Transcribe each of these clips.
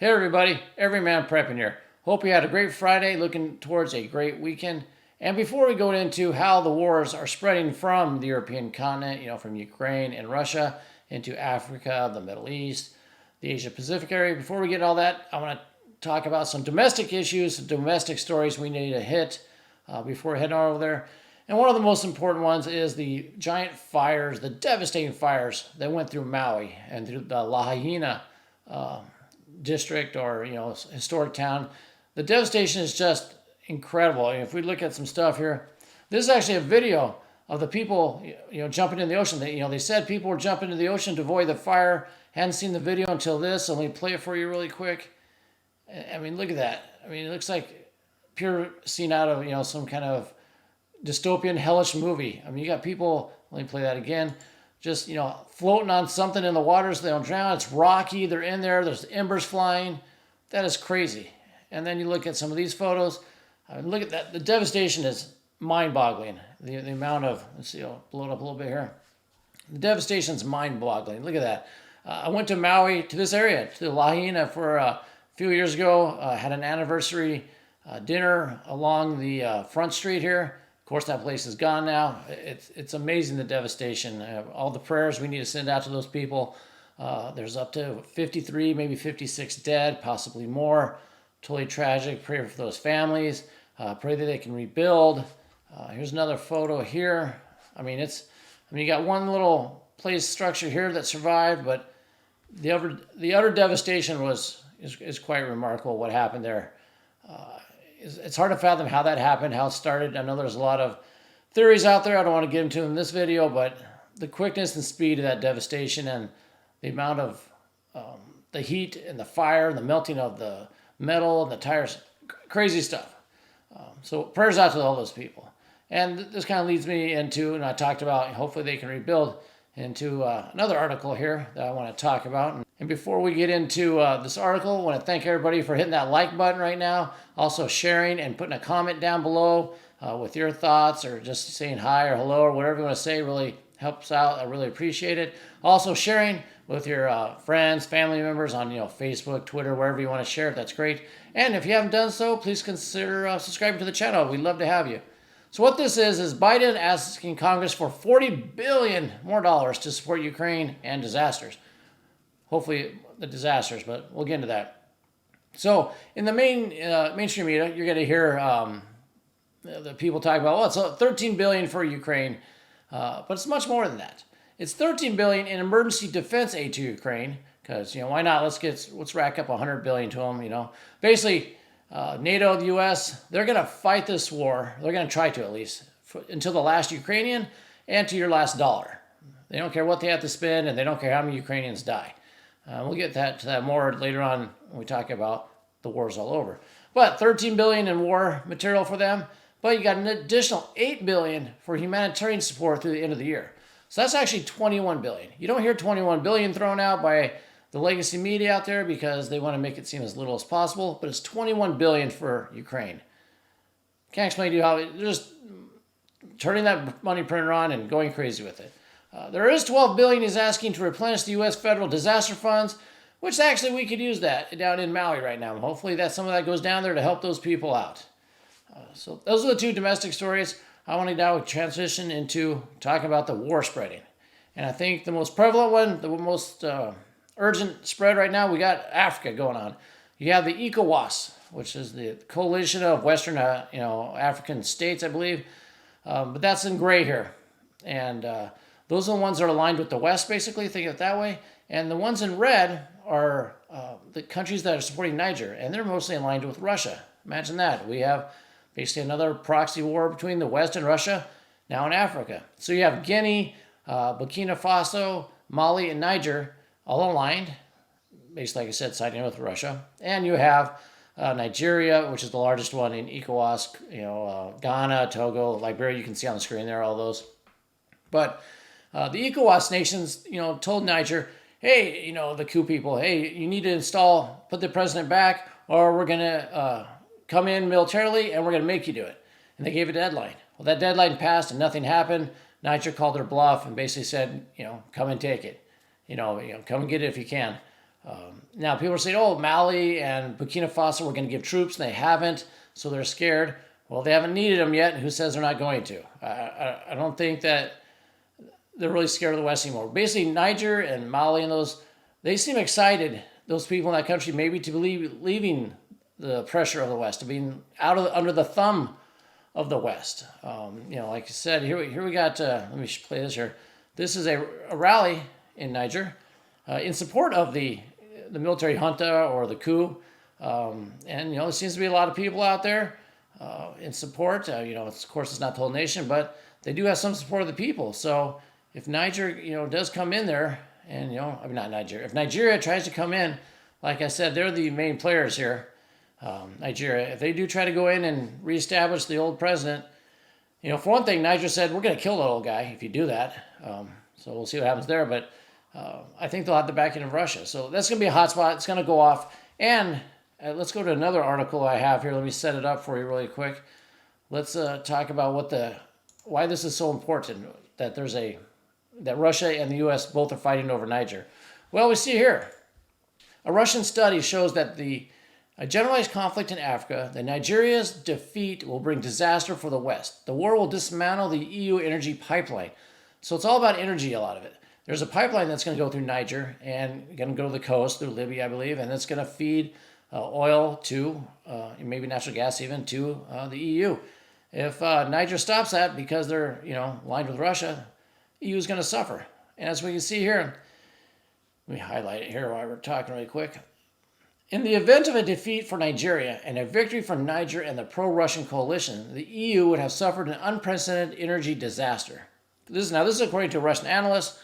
Hey everybody, Everyman prepping here. Hope you had a great Friday, looking towards a great weekend. And before we go into how the wars are spreading from the European continent, from Ukraine and Russia into Africa, the Middle East, the Asia Pacific area, before we get all that, I want to talk about some domestic issues, some domestic stories we need to hit before heading over there. And one of the most important ones is the giant fires, the devastating fires that went through Maui and through the Lahaina district or historic town. The devastation is just incredible. If we look at some stuff here, this is actually a video of the people jumping in the ocean. They said people were jumping into the ocean to avoid the fire. Hadn't seen the video until this, so let me play it for you really quick. I mean, look at that. I mean, it looks like pure scene out of some kind of dystopian hellish movie. I mean, you got people, let me play that again, just floating on something in the water so they don't drown. It's rocky, they're in there, there's embers flying. That is crazy. And then you look at some of these photos. I mean, look at that. The devastation is mind-boggling. The amount of, let's see, I'll blow it up a little bit here. The devastation is mind-boggling. Look at that. I went to Maui, to this area, to Lahaina for a few years ago. Had an anniversary dinner along the front street here. Of course, that place is gone now. It's amazing, the devastation. All the prayers we need to send out to those people. There's up to 53, maybe 56 dead, possibly more. Totally tragic. Pray for those families. Pray that they can rebuild. Here's another photo here. I mean, you got one little place structure here that survived, but the utter devastation is quite remarkable. What happened there? It's hard to fathom how that happened, how it started. I know there's a lot of theories out there. I don't want to get into in this video, but the quickness and speed of that devastation and the amount of the heat and the fire and the melting of the metal and the tires, crazy stuff. So prayers out to all those people. And this kind of leads me into, and I talked about, hopefully they can rebuild, into another article here that I want to talk about. And before we get into this article, I want to thank everybody for hitting that like button right now. Also sharing and putting a comment down below with your thoughts, or just saying hi or hello or whatever you want to say. Really helps out. I really appreciate it. Also sharing with your friends, family members on Facebook, Twitter, wherever you want to share it. That's great. And if you haven't done so, please consider subscribing to the channel. We'd love to have you. So what this is Biden asking Congress for $40 billion more dollars to support Ukraine and disasters. Hopefully the disasters, but we'll get into that. So in the mainstream media, you're going to hear the people talk about, well, it's $13 billion for Ukraine, but it's much more than that. It's $13 billion in emergency defense aid to Ukraine, because why not? Let's rack up $100 billion to them. Basically, NATO, the U.S., they're going to fight this war. They're going to try to, at least, until the last Ukrainian and to your last dollar. They don't care what they have to spend, and they don't care how many Ukrainians die. We'll get to that more later on when we talk about the wars all over. But $13 billion in war material for them, but you got an additional $8 billion for humanitarian support through the end of the year. So that's actually $21 billion. You don't hear $21 billion thrown out by the legacy media out there because they want to make it seem as little as possible, but it's $21 billion for Ukraine. Can't explain to you how they're just turning that money printer on and going crazy with it. There is $12 billion he's asking to replenish the U.S. federal disaster funds, which actually we could use that down in Maui right now. Hopefully some of that goes down there to help those people out. So those are the two domestic stories. I want to now transition into talking about the war spreading. And I think the most prevalent one, the most urgent spread right now, we got Africa going on. You have the ECOWAS, which is the coalition of Western African states, I believe. But that's in gray here. And those are the ones that are aligned with the West, basically, think of it that way. And the ones in red are the countries that are supporting Niger, and they're mostly aligned with Russia. Imagine that. We have basically another proxy war between the West and Russia now in Africa. So you have Guinea, Burkina Faso, Mali, and Niger all aligned, basically, like I said, siding with Russia. And you have Nigeria, which is the largest one in ECOWAS, Ghana, Togo, Liberia. You can see on the screen there, all those. But the ECOWAS nations, told Niger, hey, the coup people, hey, you need to put the president back, or we're going to come in militarily and we're going to make you do it. And they gave a deadline. Well, that deadline passed and nothing happened. Niger called their bluff and basically said, come and take it. Come and get it if you can. Now, people are saying, oh, Mali and Burkina Faso were going to give troops, and they haven't, so they're scared. Well, they haven't needed them yet, and who says they're not going to? I don't think that they're really scared of the West anymore. Basically, Niger and Mali and those, they seem excited, those people in that country, maybe to be leaving the pressure of the West, to being under the thumb of the West. Like I said, here we got, let me play this here. This is a rally in Niger in support of the military junta or the coup. There seems to be a lot of people out there in support. Of course, it's not the whole nation, but they do have some support of the people. So if Niger, does come in there, and not Nigeria. If Nigeria tries to come in, like I said, they're the main players here. Nigeria, if they do try to go in and reestablish the old president, for one thing, Niger said, we're going to kill the old guy if you do that. So we'll see what happens there. But I think they'll have the backing of Russia. So that's going to be a hot spot. It's going to go off. And let's go to another article I have here. Let me set it up for you really quick. Let's talk about why this is so important that that Russia and the U.S. both are fighting over Niger. Well, we see here, a Russian study shows that a generalized conflict in Africa, that Nigeria's defeat will bring disaster for the West. The war will dismantle the EU energy pipeline. So it's all about energy, a lot of it. There's a pipeline that's going to go through Niger and going to go to the coast through Libya, I believe, and it's going to feed oil to, maybe natural gas even, to the EU. If Niger stops that because they're, aligned with Russia, EU is going to suffer. And as we can see here, let me highlight it here while we're talking really quick. In the event of a defeat for Nigeria and a victory for Niger and the pro-Russian coalition, the EU would have suffered an unprecedented energy disaster. This is according to a Russian analyst,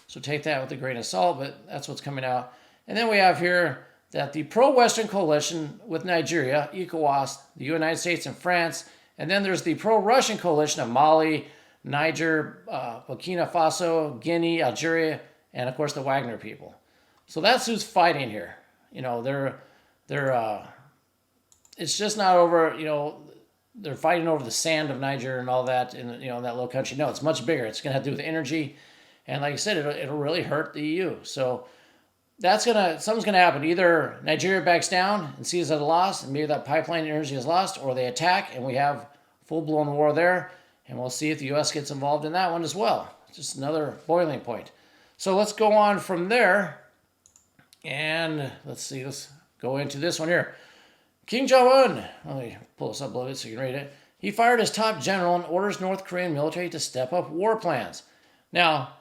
so take that with a grain of salt, but that's what's coming out. And then we have here that the pro-Western coalition with Nigeria, ECOWAS, the United States and France, and then there's the pro-Russian coalition of Mali, Niger, Burkina Faso, Guinea, Algeria, and of course the Wagner people. So that's who's fighting here. It's just not over, they're fighting over the sand of Niger and all that in that little country. No, it's much bigger. It's going to have to do with energy. And like I said, it'll really hurt the EU. So something's going to happen. Either Nigeria backs down and sees it a loss, and maybe that pipeline energy is lost, or they attack and we have full-blown war there. And we'll see if the U.S. gets involved in that one as well. It's just another boiling point. So let's go on from there. And let's go into this one here. Kim Jong-un, let me pull this up a little bit so you can read it. He fired his top general and orders North Korean military to step up war plans. Now,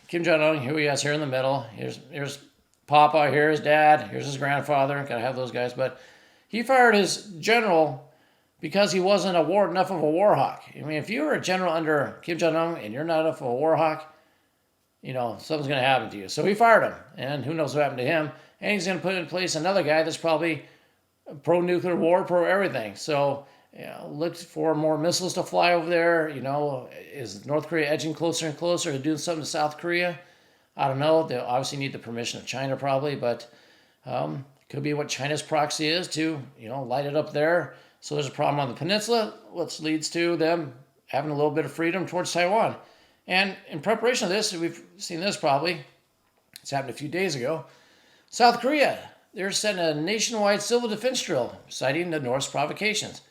Kim Jong-un, who he has here in the middle. Here's Papa, here's Dad, here's his grandfather. Got to have those guys. But he fired his general because he wasn't enough of a war hawk. I mean, if you were a general under Kim Jong-un and you're not enough of a war hawk, something's going to happen to you. So he fired him, and who knows what happened to him. And he's going to put in place another guy that's probably pro-nuclear war, pro-everything. So look for more missiles to fly over there. Is North Korea edging closer and closer to doing something to South Korea? I don't know. They obviously need the permission of China probably, but it could be what China's proxy is to, light it up there. So there's a problem on the peninsula, which leads to them having a little bit of freedom towards Taiwan. And in preparation of this, we've seen this probably, it's happened a few days ago, South Korea, they're setting a nationwide civil defense drill, citing the North's provocations.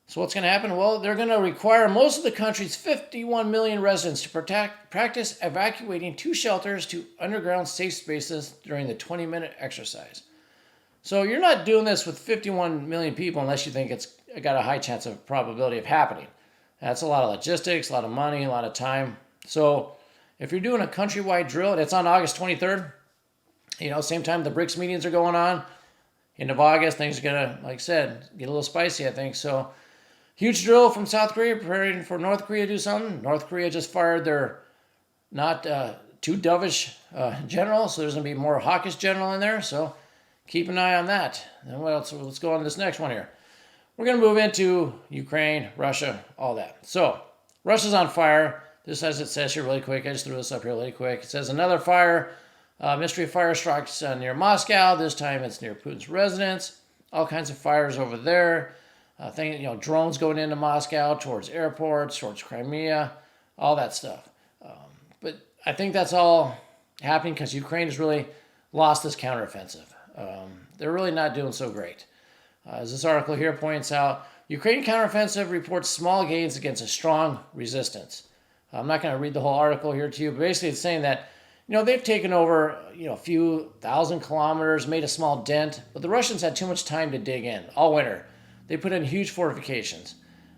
So what's going to happen? Well, they're going to require most of the country's 51 million residents to practice evacuating 2 shelters to underground safe spaces during the 20-minute exercise. So you're not doing this with 51 million people unless you think it's got a high chance of probability of happening. That's a lot of logistics, a lot of money, a lot of time. So if you're doing a countrywide drill, and it's on August 23rd, same time the BRICS meetings are going on. End of August, things are going to, like I said, get a little spicy, I think. So huge drill from South Korea, preparing for North Korea to do something. North Korea just fired their not too dovish general, so there's going to be more hawkish general in there. So keep an eye on that. And what else? Let's go on to this next one here. We're going to move into Ukraine, Russia, all that. So Russia's on fire. This, as it says here really quick, I just threw this up here really quick. It says another fire, mystery fire strikes near Moscow. This time it's near Putin's residence. All kinds of fires over there. Drones going into Moscow, towards airports, towards Crimea, all that stuff. But I think that's all happening because Ukraine is really lost this counteroffensive. They're really not doing so great. As this article here points out, Ukraine counteroffensive reports small gains against a strong resistance. I'm not going to read the whole article here to you, but basically it's saying that they've taken over a few thousand kilometers, made a small dent, but the Russians had too much time to dig in all winter. They put in huge fortifications,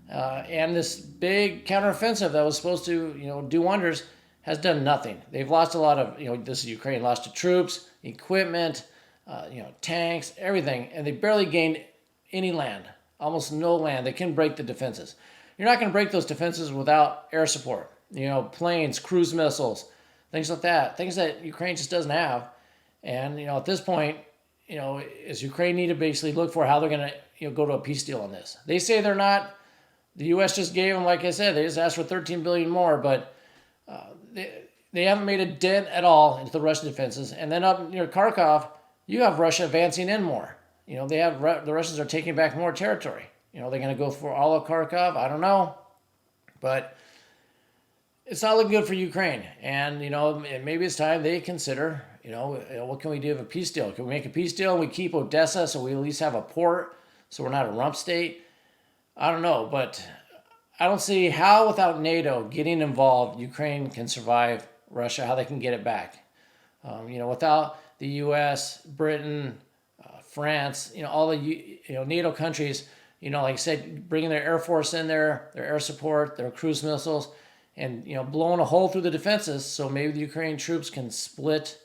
and this big counteroffensive that was supposed to do wonders has done nothing. They've lost a lot of this is Ukraine lost to troops, equipment, tanks, everything, and they barely gained any land, almost no land. They can break the defenses. You're not going to break those defenses without air support. Planes, cruise missiles, things like that, things that Ukraine just doesn't have. And at this point, is Ukraine need to basically look for how they're going to go to a peace deal on this. They say they're not. The U.S. just gave them, like I said, they just asked for $13 billion more, but they haven't made a dent at all into the Russian defenses. And then up near Kharkov, you have Russia advancing in more. The Russians are taking back more territory. They're going to go for all of Kharkov. I don't know, but it's not looking good for Ukraine. And maybe it's time they consider. What can we do of a peace deal? Can we make a peace deal and we keep Odessa so we at least have a port, so we're not a rump state? I don't know, but I don't see how without NATO getting involved, Ukraine can survive Russia, how they can get it back. Without the U.S., Britain, France, all the NATO countries, like I said, bringing their air force in there, their air support, their cruise missiles, and blowing a hole through the defenses, so maybe the Ukrainian troops can split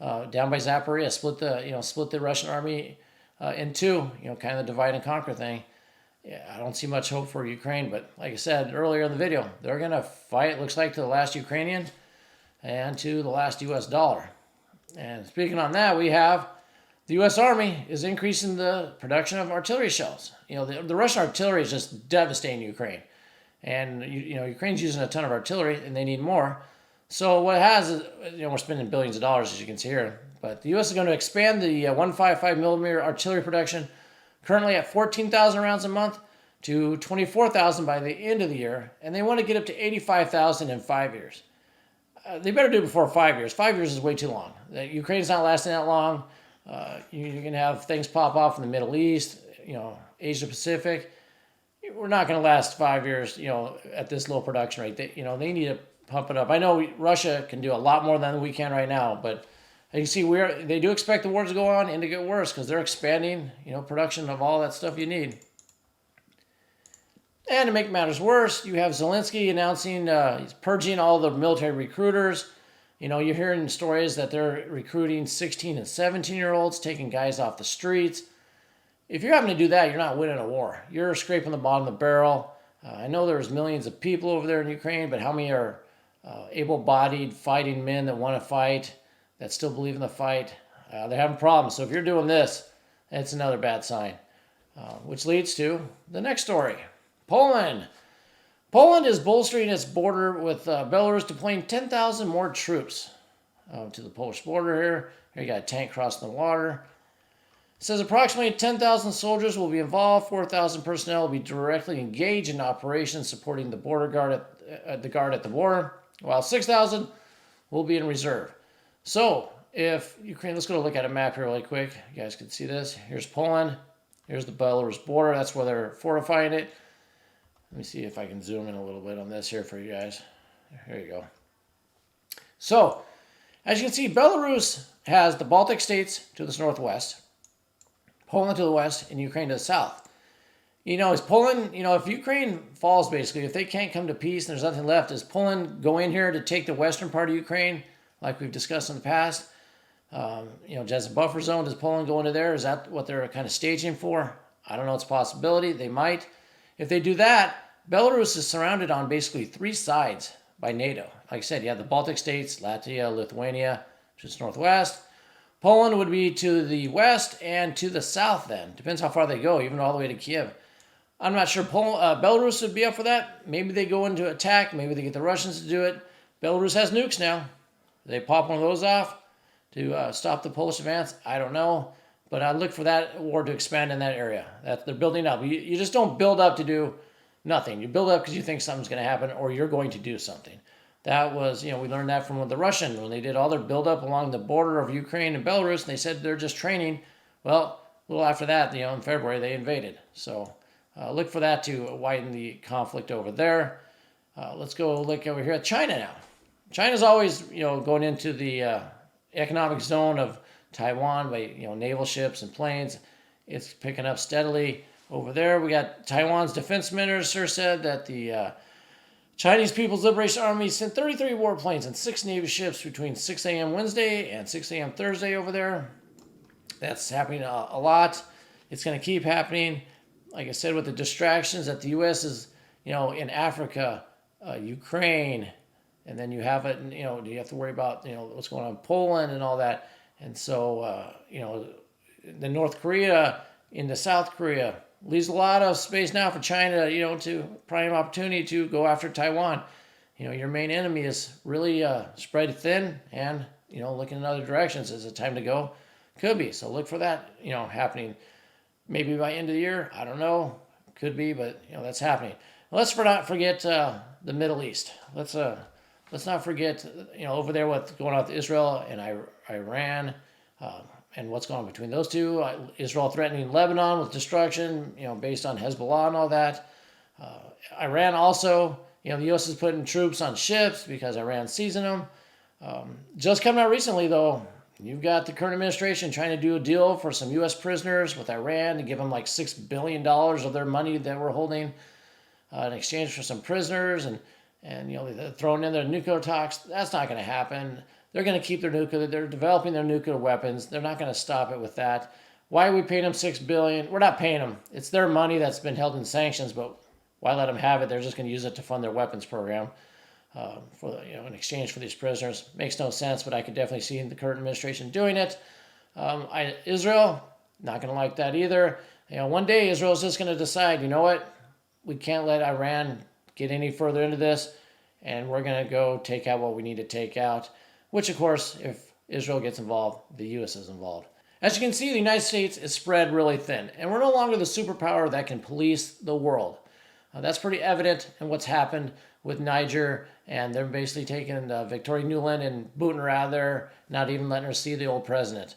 down by Zaporizhia, split the Russian army in two, kind of the divide and conquer thing. Yeah, I don't see much hope for Ukraine, but like I said earlier in the video, they're going to fight, looks like, to the last Ukrainian and to the last U.S. dollar. And speaking on that, we have the U.S. Army is increasing the production of artillery shells. The Russian artillery is just devastating Ukraine. And, Ukraine's using a ton of artillery, and they need more. So what it has is, we're spending billions of dollars, as you can see here. But the U.S. is going to expand the 155 millimeter artillery production, currently at 14,000 rounds a month, to 24,000 by the end of the year. And they want to get up to 85,000 in 5 years. They better do it before 5 years. 5 years is way too long. Ukraine's not lasting that long. You're going to have things pop off in the Middle East, Asia Pacific. We're not going to last 5 years, at this low production rate. They need to pump it up. I know Russia can do a lot more than we can right now, but you see, they do expect the war to go on and to get worse because they're expanding, production of all that stuff you need. And to make matters worse, you have Zelensky announcing he's purging all the military recruiters. You're hearing stories that they're recruiting 16 and 17-year-olds, taking guys off the streets. If you're having to do that, you're not winning a war. You're scraping the bottom of the barrel. I know there's millions of people over there in Ukraine, but how many are able-bodied fighting men that want to fight, that still believe in the fight? They're having problems. So if you're doing this, it's another bad sign. Which leads to the next story. Poland. Poland is bolstering its border with Belarus, deploying 10,000 more troops to the Polish border here. Here you got a tank crossing the water. It says approximately 10,000 soldiers will be involved. 4,000 personnel will be directly engaged in operations supporting the border guard at the border, while 6,000 will be in reserve. So if Ukraine, let's go look at a map here really quick. You guys can see this. Here's Poland. Here's the Belarus border. That's where they're fortifying it. Let me see if I can zoom in a little bit on this here for you guys. Here you go. So, as you can see, Belarus has the Baltic states to the northwest, Poland to the west, and Ukraine to the south. Is Poland, if Ukraine falls, basically, if they can't come to peace and there's nothing left, does Poland go in here to take the western part of Ukraine, like we've discussed in the past? As a buffer zone, does Poland go into there? Is that what they're kind of staging for? I don't know. It's a possibility. They might. If they do that, Belarus is surrounded on basically three sides by NATO. Like I said, you have the Baltic states, Latvia, Lithuania, which is northwest. Poland would be to the west and to the south then. Depends how far they go, even all the way to Kiev. I'm not sure Belarus would be up for that. Maybe they go into attack. Maybe they get the Russians to do it. Belarus has nukes now. They pop one of those off to stop the Polish advance. I don't know. But I'd look for that war to expand in that area. That they're building up. You just don't build up to do nothing. You build up because you think something's going to happen or you're going to do something. That was, we learned that from the Russians when they did all their buildup along the border of Ukraine and Belarus, and they said they're just training. Well, a little after that, in February, they invaded. So look for that to widen the conflict over there. Let's go look over here at China now. China's always, going into the economic zone of Taiwan by, naval ships and planes. It's picking up steadily over there. We got Taiwan's defense minister said that the Chinese People's Liberation Army sent 33 warplanes and 6 Navy ships between 6 a.m. Wednesday and 6 a.m. Thursday over there. That's happening a lot. It's going to keep happening. Like I said, with the distractions that the U.S. is, in Africa, Ukraine, and then you have it, you have to worry about, what's going on in Poland and all that. And so, the North Korea into South Korea leaves a lot of space now for China, to prime opportunity to go after Taiwan. Your main enemy is really spread thin and, looking in other directions. Is it time to go? Could be. So look for that, happening maybe by end of the year. I don't know. Could be, but, that's happening. Let's not forget the Middle East. Let's not forget, over there what's going on with Israel and Iran. And what's going on between those two. Israel threatening Lebanon with destruction, based on Hezbollah and all that. Iran also, the U.S. is putting troops on ships because Iran's seizing them. Just coming out recently, though, you've got the current administration trying to do a deal for some U.S. prisoners with Iran to give them like $6 billion of their money that we're holding in exchange for some prisoners. And they're throwing in their nuclear talks. That's not going to happen. They're going to keep their nuclear. They're developing their nuclear weapons. They're not going to stop it with that. Why are we paying them $6 billion? We're not paying them. It's their money that's been held in sanctions, but why let them have it? They're just going to use it to fund their weapons program in exchange for these prisoners. Makes no sense, but I could definitely see the current administration doing it. Israel, not going to like that either. One day Israel's just going to decide, what? We can't let Iran get any further into this, and we're going to go take out what we need to take out. Which, of course, if Israel gets involved, the U.S. is involved. As you can see, the United States is spread really thin, and we're no longer the superpower that can police the world. That's pretty evident in what's happened with Niger, and they're basically taking Victoria Nuland and booting her out of there, not even letting her see the old president.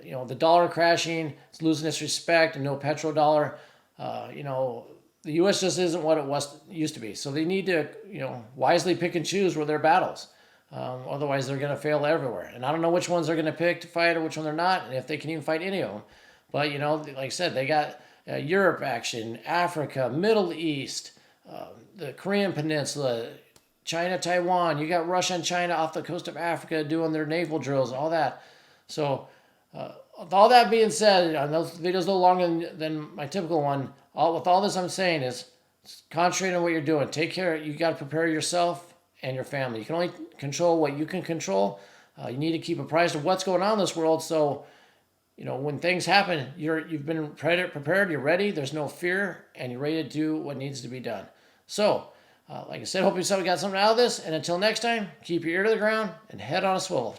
The dollar crashing, it's losing its respect, and no petrodollar. The U.S. just isn't what it used to be. So they need to, wisely pick and choose where their battles. Otherwise, they're going to fail everywhere. And I don't know which ones they're going to pick to fight or which one they're not, and if they can even fight any of them. But, like I said, they got Europe action, Africa, Middle East, the Korean Peninsula, China, Taiwan. You got Russia and China off the coast of Africa doing their naval drills, all that. So, with all that being said, those videos a little longer than my typical one. With all this I'm saying is concentrate on what you're doing. Take care. You got to prepare yourself and your family. You can only control what you can control. You need to keep apprised of what's going on in this world. So, when things happen, you've been prepared, you're ready, there's no fear, and you're ready to do what needs to be done. So, like I said, hope you got something out of this. And until next time, keep your ear to the ground and head on a swivel.